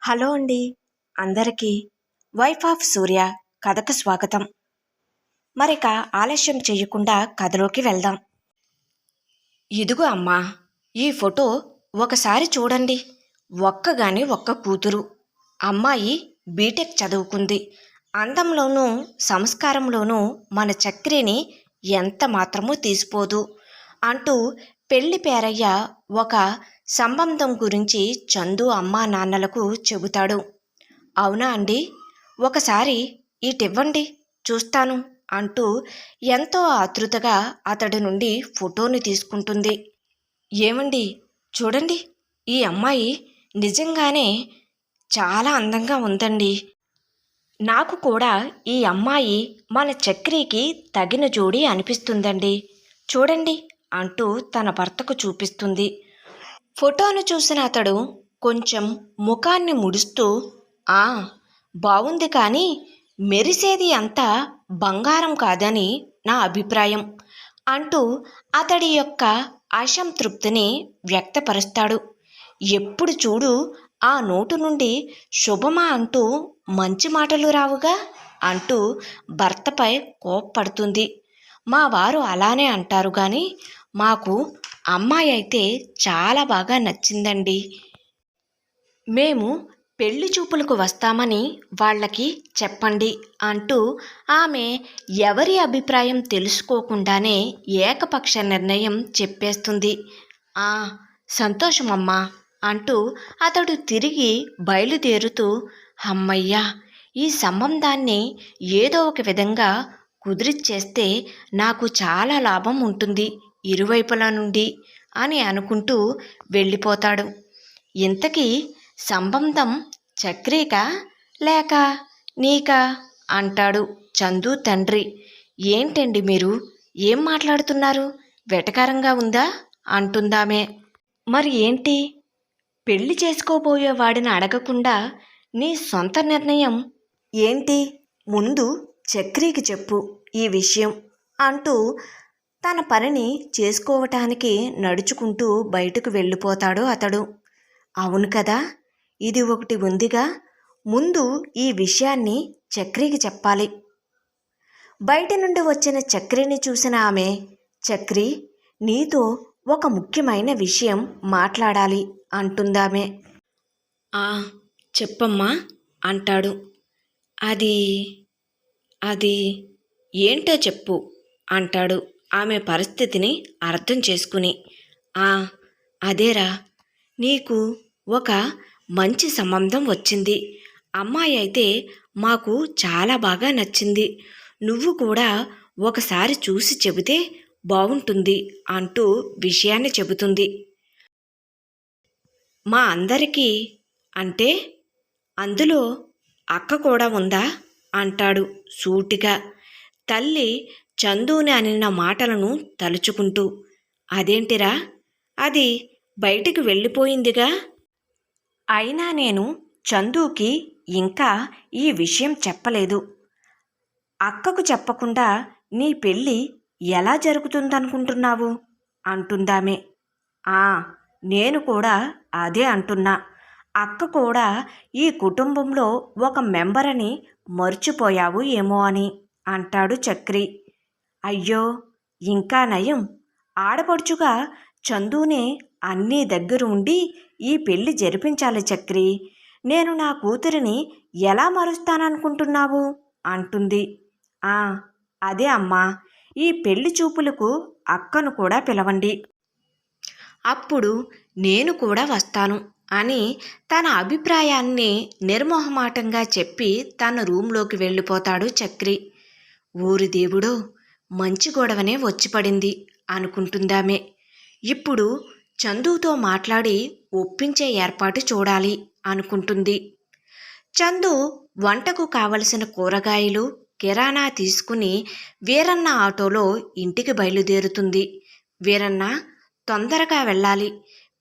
Hello అండి అందరికీ wife of సూర్య కథకు స్వాగతం. మరిక ఆలస్యం చేయకుండా కథలోకి వెళ్దాం. ఇదిగో అమ్మా, ఈ ఫోటో ఒకసారి చూడండి. ఒక్క కూతురు. అమ్మాయి బీటెక్ చదువుకుంది. అందంలోనూ సంస్కారంలోనూ మన చక్రిని ఎంత మాత్రమూ తీసిపోదు అంటూ పెళ్లి పేరయ్య ఒక సంబంధం గురించి చందు అమ్మా నాన్నలకు చెబుతాడు. అవునా అండి, ఒకసారి ఇటివ్వండి చూస్తాను అంటూ ఎంతో ఆతృతగా అతడి నుండి ఫోటోని తీసుకుంటుంది. ఏమండి, చూడండి, ఈ అమ్మాయి నిజంగానే చాలా అందంగా ఉందండి. నాకు కూడా ఈ అమ్మాయి మన చక్రికి తగిన జోడి అనిపిస్తుందండి. చూడండి అంటూ తన భర్తకు చూపిస్తుంది. ఫోటోను చూసిన అతడు కొంచెం ముఖాన్ని ముడుస్తూ, ఆ బావుంది, కానీ మెరిసేది అంతా బంగారం కాదని నా అభిప్రాయం అంటూ అతడి యొక్క అసంతృప్తిని వ్యక్తపరుస్తాడు. ఎప్పుడు చూడు ఆ నోటు నుండి శుభమా అంటూ మంచి మాటలు రావుగా అంటూ భర్తపై కోప్పడుతుంది. మా వారు అలానే అంటారు, కానీ మాకు అమ్మాయి అయితే చాలా బాగా నచ్చిందండి. మేము పెళ్లి చూపులకు వస్తామని వాళ్ళకి చెప్పండి అంటూ ఆమె ఎవరి అభిప్రాయం తెలుసుకోకుండానే ఏకపక్ష నిర్ణయం చెప్పేస్తుంది. ఆ సంతోషమమ్మా అంటూ అతడు తిరిగి బయలుదేరుతూ, అమ్మయ్యా, ఈ సంబంధాన్ని ఏదో ఒక విధంగా కుదిరిచ్చేస్తే నాకు చాలా లాభం ఉంటుంది ఇరువైపుల నుండి అని అనుకుంటూ వెళ్ళిపోతాడు. ఇంతకీ సంబంధం చక్రీకా లేక నీకా అంటాడు చందు తండ్రి. ఏంటండి మీరు, ఏం మాట్లాడుతున్నారు? వెటకారంగా ఉందా అంటుందామే. మరి ఏంటి, పెళ్లి చేసుకోబోయేవాడిని అడగకుండా నీ సొంత నిర్ణయం ఏంటి? ముందు చక్రికి చెప్పు ఈ విషయం అంటూ తన పనిని చేసుకోవటానికి నడుచుకుంటూ బయటకు వెళ్ళిపోతాడు అతడు. అవును కదా, ఇది ఒకటి ఉందిగా, ముందు ఈ విషయాన్ని చక్రికి చెప్పాలి. బయట నుండి వచ్చిన చక్రిని చూసిన ఆమె, చక్రి, నీతో ఒక ముఖ్యమైన విషయం మాట్లాడాలి అంటుందామె. ఆ చెప్పమ్మా అంటాడు. అది అది ఏంటో చెప్పు అంటాడు ఆమె పరిస్థితిని అర్థం చేసుకుని. అదేరా, నీకు ఒక మంచి సంబంధం వచ్చింది. అమ్మాయి అయితే మాకు చాలా బాగా నచ్చింది. నువ్వు కూడా ఒకసారి చూసి చెబితే బాగుంటుంది అంటూ విషయాన్ని చెబుతుంది. మా అందరికీ అంటే అందులో అక్క కూడా ఉందా అంటాడు సూటిగా, తల్లి చందుని అనిన మాటలను తలుచుకుంటూ. అదేంటిరా, అది బయటికి వెళ్ళిపోయిందిగా. అయినా నేను చందుకి ఇంకా ఈ విషయం చెప్పలేదు. అక్కకు చెప్పకుండా నీ పెళ్ళి ఎలా జరుగుతుందనుకుంటున్నావు అంటుందామే. నేను కూడా అదే అంటున్నా. అక్క కూడా ఈ కుటుంబంలో ఒక మెంబర్ అని మర్చిపోయావు ఏమో అని అంటాడు చక్రి. అయ్యో, ఇంకా నయం, ఆడపడుచుగా చందునే అన్నీ దగ్గర ఉండి ఈ పెళ్లి జరిపించాలి చక్రి. నేను నా కూతురిని ఎలా మరుస్తాననుకుంటున్నావు అంటుంది. అదే అమ్మా, ఈ పెళ్లి చూపులకు అక్కను కూడా పిలవండి, అప్పుడు నేను కూడా వస్తాను అని తన అభిప్రాయాన్ని నిర్మోహమాటంగా చెప్పి తన రూంలోకి వెళ్ళిపోతాడు చక్రి. ఊరి దేవుడో, మంచి గొడవనే వచ్చి పడింది అనుకుంటుందామే. ఇప్పుడు చందుతో మాట్లాడి ఒప్పించే ఏర్పాటు చూడాలి అనుకుంటుంది. చందు వంటకు కావలసిన కూరగాయలు కిరాణా తీసుకుని వీరన్న ఆటోలో ఇంటికి బయలుదేరుతుంది. వీరన్న, తొందరగా వెళ్ళాలి,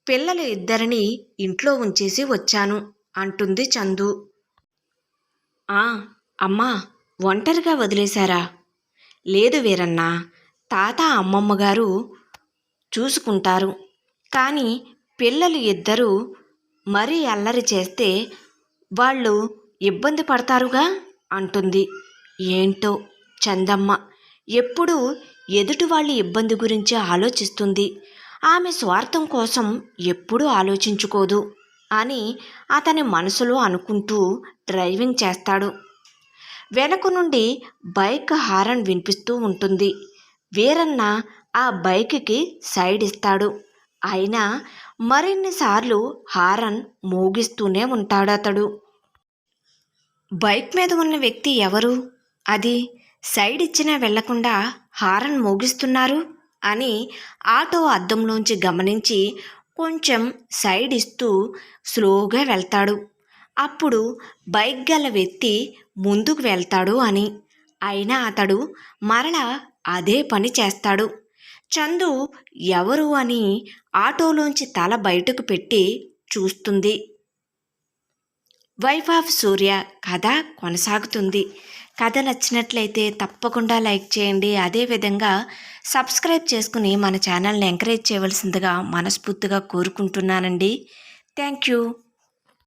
పిల్లలు ఇద్దరిని ఇంట్లో ఉంచేసి వచ్చాను అంటుంది చందు. అమ్మా, ఒంటరిగా వదిలేశారా? లేదు వీరన్న, తాత అమ్మమ్మ గారు చూసుకుంటారు, కానీ పిల్లలు ఇద్దరూ మరీ అల్లరి చేస్తే వాళ్ళు ఇబ్బంది పడతారుగా అంటుంది. ఏంటో చందమ్మ ఎప్పుడూ ఎదుటి వాళ్ళ ఇబ్బంది గురించి ఆలోచిస్తుంది. ఆమె స్వార్థం కోసం ఎప్పుడూ ఆలోచించుకోదు అని అతని మనసులో అనుకుంటూ డ్రైవింగ్ చేస్తాడు. వెనక నుండి బైక్ హారన్ వినిపిస్తూ ఉంటుంది. వీరన్న ఆ బైక్కి సైడ్ ఇస్తాడు. అయినా మరిన్నిసార్లు హారన్ మోగిస్తూనే ఉంటాడతడు. బైక్ మీద ఉన్న వ్యక్తి ఎవరు? అది సైడ్ ఇచ్చినా వెళ్లకుండా హారన్ మోగిస్తున్నారు అని ఆటో అద్దంలోంచి గమనించి కొంచెం సైడ్ ఇస్తూ స్లోగా వెళ్తాడు. అప్పుడు బైక్ గల వ్యక్తి ముందుకు వెళ్తాడు అని. అయినా అతడు మరలా అదే పని చేస్తాడు. చందు ఎవరు అని ఆటోలోంచి తల బయటకు పెట్టి చూస్తుంది. వైఫ్ ఆఫ్ సూర్య కథ కొనసాగుతుంది. కథ నచ్చినట్లయితే తప్పకుండా లైక్ చేయండి. అదేవిధంగా సబ్స్క్రైబ్ చేసుకుని మన ఛానల్ని ఎంకరేజ్ చేయవలసిందిగా మనస్ఫూర్తిగా కోరుకుంటున్నానండి. Thank you.